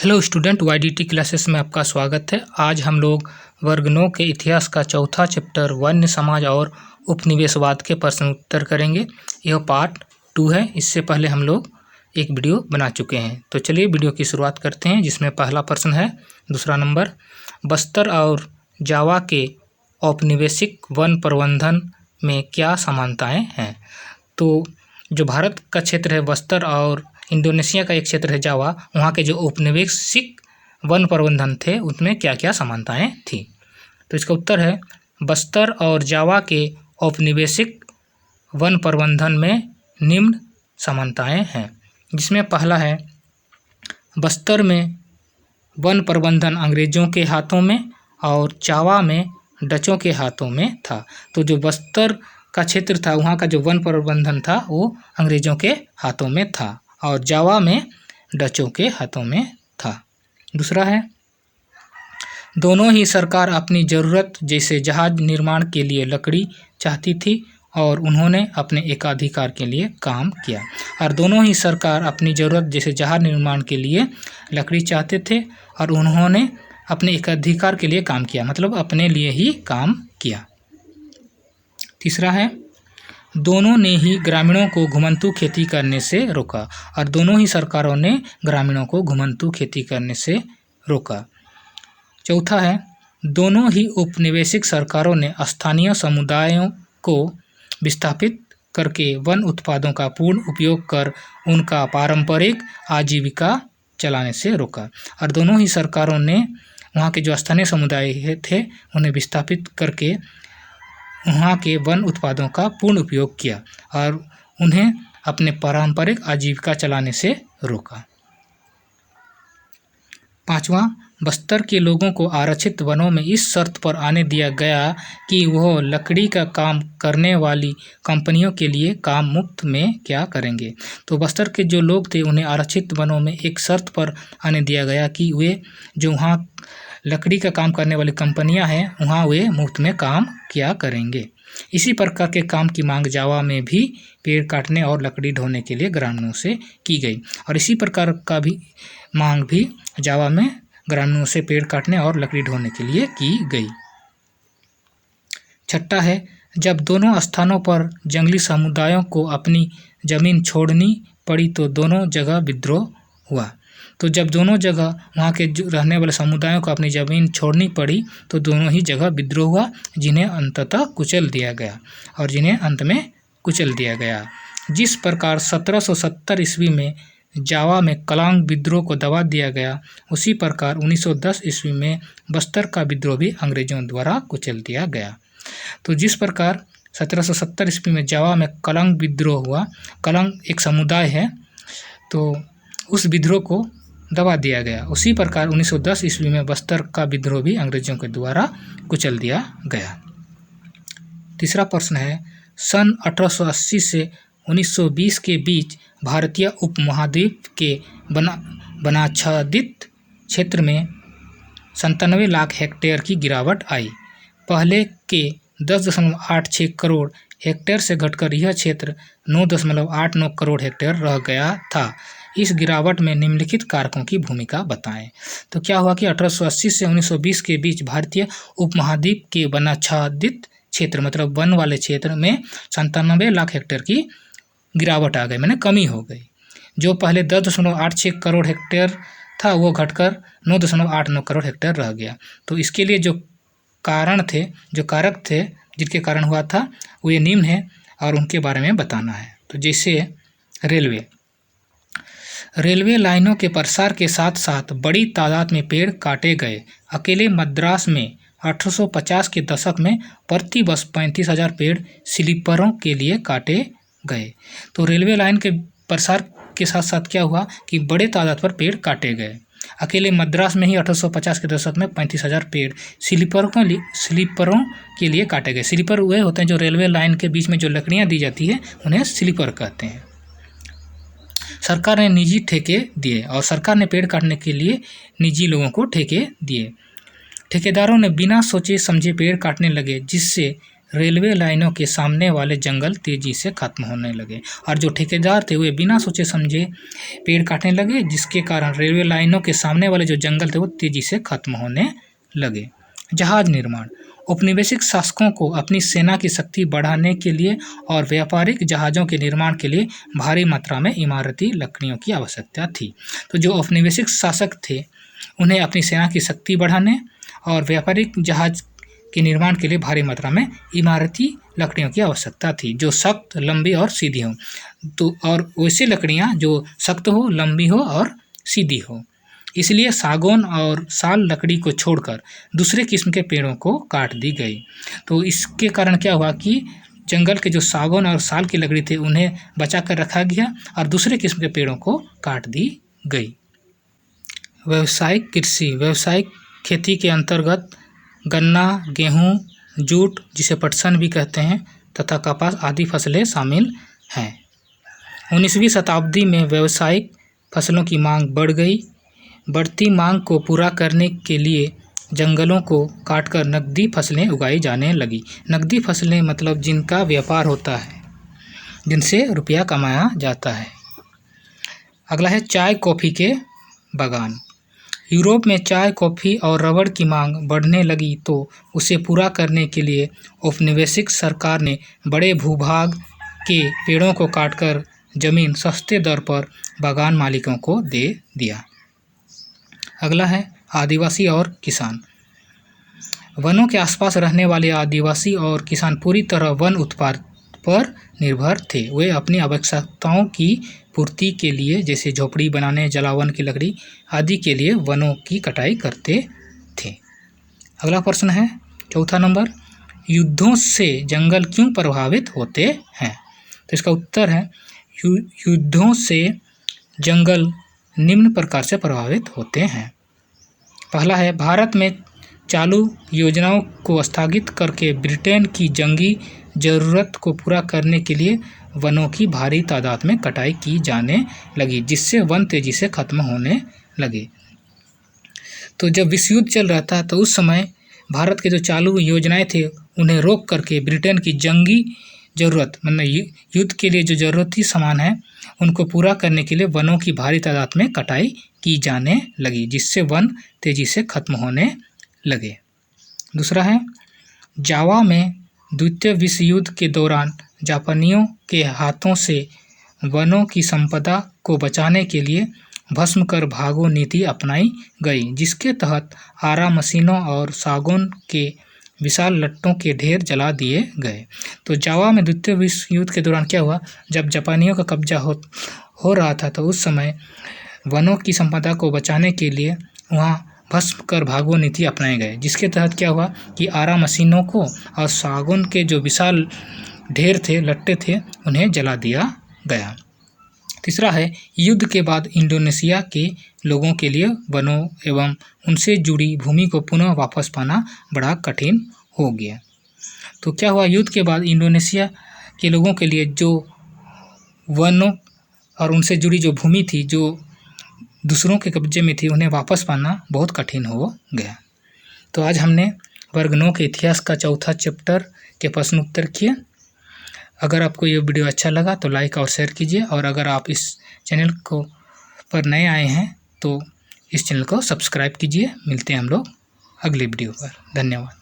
Hello student, YDT classes में आपका स्वागत है। आज हम लोग वर्ग 9 के इतिहास का चौथा चैप्टर वन्य समाज और उपनिवेशवाद के प्रश्न उत्तर करेंगे। यह पार्ट 2 है। इससे पहले हम लोग एक वीडियो बना चुके हैं। तो चलिए वीडियो की शुरुआत करते हैं, जिसमें पहला प्रश्न है। दूसरा नंबर, बस्तर और जावा के औपनिवेशिक वन प्रबंधन में क्या समानताएं हैं। तो जो भारत का क्षेत्र है बस्तर और इंडोनेशिया का एक क्षेत्र है जावा, वहाँ के जो औपनिवेशिक वन प्रबंधन थे उसमें क्या क्या समानताएं थी। तो इसका उत्तर है बस्तर और जावा के औपनिवेशिक वन प्रबंधन में निम्न समानताएं हैं, जिसमें पहला है बस्तर में वन प्रबंधन अंग्रेज़ों के हाथों में और जावा में डचों के हाथों में था। तो जो बस्तर का क्षेत्र था वहाँ का जो वन प्रबंधन था वो अंग्रेज़ों के हाथों में था और जावा में डचों के हाथों में था। दूसरा है दोनों ही सरकार अपनी ज़रूरत जैसे जहाज निर्माण के लिए लकड़ी चाहती थी और उन्होंने अपने एकाधिकार के लिए काम किया। और दोनों ही सरकार अपनी ज़रूरत जैसे जहाज निर्माण के लिए लकड़ी चाहते थे और उन्होंने अपने एकाधिकार के लिए काम किया, मतलब अपने लिए ही काम किया। तीसरा है दोनों ने ही ग्रामीणों को घुमंतू खेती करने से रोका और दोनों ही सरकारों ने ग्रामीणों को घुमंतू खेती करने से रोका। चौथा है दोनों ही उपनिवेशिक सरकारों ने स्थानीय समुदायों को विस्थापित करके वन उत्पादों का पूर्ण उपयोग कर उनका पारंपरिक आजीविका चलाने से रोका। और दोनों ही सरकारों ने वहाँ के जो स्थानीय समुदाय थे उन्हें विस्थापित करके वहाँ के वन उत्पादों का पूर्ण उपयोग किया और उन्हें अपने पारंपरिक आजीविका चलाने से रोका। पांचवा, बस्तर के लोगों को आरक्षित वनों में इस शर्त पर आने दिया गया कि वह लकड़ी का काम करने वाली कंपनियों के लिए काम मुफ्त में क्या करेंगे। तो बस्तर के जो लोग थे उन्हें आरक्षित वनों में एक शर्त पर आने दिया गया कि वे जो वहाँ लकड़ी का काम करने वाली कंपनियां हैं वहाँ वे मुफ्त में काम किया करेंगे। इसी प्रकार के काम की मांग जावा में भी पेड़ काटने और लकड़ी ढोने के लिए ग्रामीणों से की गई और इसी प्रकार का भी मांग भी जावा में ग्रामीणों से पेड़ काटने और लकड़ी ढोने के लिए की गई। छठा है जब दोनों स्थानों पर जंगली समुदायों को अपनी जमीन छोड़नी पड़ी तो दोनों जगह विद्रोह हुआ। तो जब दोनों जगह वहाँ के रहने वाले समुदायों को अपनी ज़मीन छोड़नी पड़ी तो दोनों ही जगह विद्रोह हुआ, जिन्हें अंततः कुचल दिया गया और जिन्हें अंत में कुचल दिया गया। जिस प्रकार 1770 ईस्वी में जावा में कलांग विद्रोह को दबा दिया गया, उसी प्रकार 1910 ईस्वी में बस्तर का विद्रोह भी अंग्रेजों द्वारा कुचल दिया गया। तो जिस प्रकार 1770 ईस्वी में जावा में कलांग विद्रोह हुआ, कलांग एक समुदाय है, तो उस विद्रोह को दबा दिया गया, उसी प्रकार 1910 ईस्वी में बस्तर का विद्रोह भी अंग्रेजों के द्वारा कुचल दिया गया। तीसरा प्रश्न है सन 1880 से 1920 के बीच भारतीय उपमहाद्वीप के वनाच्छादित क्षेत्र में 97 लाख हेक्टेयर की गिरावट आई। पहले के 10.86 करोड़ हेक्टेयर से घटकर यह क्षेत्र 9.89 करोड़ हेक्टेयर रह गया था। इस गिरावट में निम्नलिखित कारकों की भूमिका बताएं। तो क्या हुआ कि 1880 से 1920 के बीच भारतीय उपमहाद्वीप के वनाच्छादित क्षेत्र, मतलब वन वाले क्षेत्र में 97 लाख हेक्टेयर की गिरावट आ गई, मैंने कमी हो गई। जो पहले 10.86 करोड़ हेक्टेयर था वो घटकर 9.89 करोड़ हेक्टेयर रह गया। तो इसके लिए जो कारण थे, जो कारक थे जिनके कारण हुआ था वो ये निम्न है और उनके बारे में बताना है। तो जैसे रेलवे लाइनों के प्रसार के साथ साथ बड़ी तादाद में पेड़ काटे गए। अकेले मद्रास में 1850 के दशक में प्रति वर्ष 35,000 पेड़ स्लीपरों के लिए काटे गए। तो रेलवे लाइन के प्रसार के साथ साथ क्या हुआ कि बड़े तादाद पर पेड़ काटे गए। अकेले मद्रास में ही 1850 के दशक में 35,000 पेड़ स्लीपरों के लिए काटे गए। स्लीपर वे होते हैं जो रेलवे लाइन के बीच में जो लकड़ियाँ दी जाती है उन्हें स्लीपर कहते हैं। सरकार ने निजी ठेके दिए और सरकार ने पेड़ काटने के लिए निजी लोगों को ठेके दिए। ठेकेदारों ने बिना सोचे समझे पेड़ काटने लगे, जिससे रेलवे लाइनों के सामने वाले जंगल तेजी से खत्म होने लगे और जो ठेकेदार थे वे बिना सोचे समझे पेड़ काटने लगे, जिसके कारण रेलवे लाइनों के सामने वाले जो जंगल थे वो तेजी से खत्म होने लगे। जहाज निर्माण। औपनिवेशिक शासकों को अपनी सेना की शक्ति बढ़ाने के लिए और व्यापारिक जहाज़ों के निर्माण के लिए भारी मात्रा में इमारती लकड़ियों की आवश्यकता थी। तो जो औपनिवेशिक शासक थे उन्हें अपनी सेना की शक्ति बढ़ाने और व्यापारिक जहाज के निर्माण के लिए भारी मात्रा में इमारती लकड़ियों की आवश्यकता थी, जो सख्त, लंबी और सीधी हो। तो और वैसी लकड़ियाँ जो सख्त हो, लंबी हो और सीधी हो। इसलिए सागौन और साल लकड़ी को छोड़कर दूसरे किस्म के पेड़ों को काट दी गई। तो इसके कारण क्या हुआ कि जंगल के जो सागौन और साल की लकड़ी थे उन्हें बचा कर रखा गया और दूसरे किस्म के पेड़ों को काट दी गई। व्यावसायिक कृषि। व्यावसायिक खेती के अंतर्गत गन्ना, गेहूँ, जूट जिसे पटसन भी कहते हैं तथा कपास आदि फसलें शामिल हैं। 19वीं शताब्दी में व्यावसायिक फसलों की मांग बढ़ गई। बढ़ती मांग को पूरा करने के लिए जंगलों को काटकर नकदी फसलें उगाई जाने लगी। नकदी फसलें मतलब जिनका व्यापार होता है, जिनसे रुपया कमाया जाता है। अगला है चाय कॉफ़ी के बागान। यूरोप में चाय, कॉफ़ी और रबड़ की मांग बढ़ने लगी तो उसे पूरा करने के लिए औपनिवेशिक सरकार ने बड़े भूभाग के पेड़ों को काटकर जमीन सस्ते दर पर बागान मालिकों को दे दिया। अगला है आदिवासी और किसान। वनों के आसपास रहने वाले आदिवासी और किसान पूरी तरह वन उत्पाद पर निर्भर थे। वे अपनी आवश्यकताओं की पूर्ति के लिए जैसे झोपड़ी बनाने, जलावन की लकड़ी आदि के लिए वनों की कटाई करते थे। अगला प्रश्न है 4 नंबर, युद्धों से जंगल क्यों प्रभावित होते हैं? तो इसका उत्तर है युद्धों से जंगल निम्न प्रकार से प्रभावित होते हैं। पहला है भारत में चालू योजनाओं को स्थगित करके ब्रिटेन की जंगी ज़रूरत को पूरा करने के लिए वनों की भारी तादाद में कटाई की जाने लगी, जिससे वन तेजी से खत्म होने लगे। तो जब विश्व युद्ध चल रहा था तो उस समय भारत के जो चालू योजनाएं थे उन्हें रोक करके ब्रिटेन की जंगी ज़रूरत मतलब युद्ध के लिए जो ज़रूरती सामान है उनको पूरा करने के लिए वनों की भारी तादाद में कटाई की जाने लगी, जिससे वन तेजी से खत्म होने लगे। दूसरा है जावा में द्वितीय विश्व युद्ध के दौरान जापानियों के हाथों से वनों की संपदा को बचाने के लिए भस्म कर भागो नीति अपनाई गई, जिसके तहत आरा मशीनों और सागौन के विशाल लट्टों के ढेर जला दिए गए। तो जावा में द्वितीय विश्व युद्ध के दौरान क्या हुआ, जब जापानियों का कब्जा हो रहा था तो उस समय वनों की संपदा को बचाने के लिए वहाँ भस्म कर भागो नीति अपनाए गए, जिसके तहत क्या हुआ कि आरा मशीनों को और सागौन के जो विशाल ढेर थे, लट्टे थे, उन्हें जला दिया गया। तीसरा है युद्ध के बाद इंडोनेशिया के लोगों के लिए वनों एवं उनसे जुड़ी भूमि को पुनः वापस पाना बड़ा कठिन हो गया। तो क्या हुआ, युद्ध के बाद इंडोनेशिया के लोगों के लिए जो वनों और उनसे जुड़ी जो भूमि थी, जो दूसरों के कब्जे में थी, उन्हें वापस पाना बहुत कठिन हो गया। तो आज हमने वर्ग 9 के इतिहास का चौथा चैप्टर के प्रश्न उत्तर किए। अगर आपको ये वीडियो अच्छा लगा तो लाइक और शेयर कीजिए, और अगर आप इस चैनल को पर नए आए हैं तो इस चैनल को सब्सक्राइब कीजिए। मिलते हैं हम लोग अगले वीडियो पर। धन्यवाद।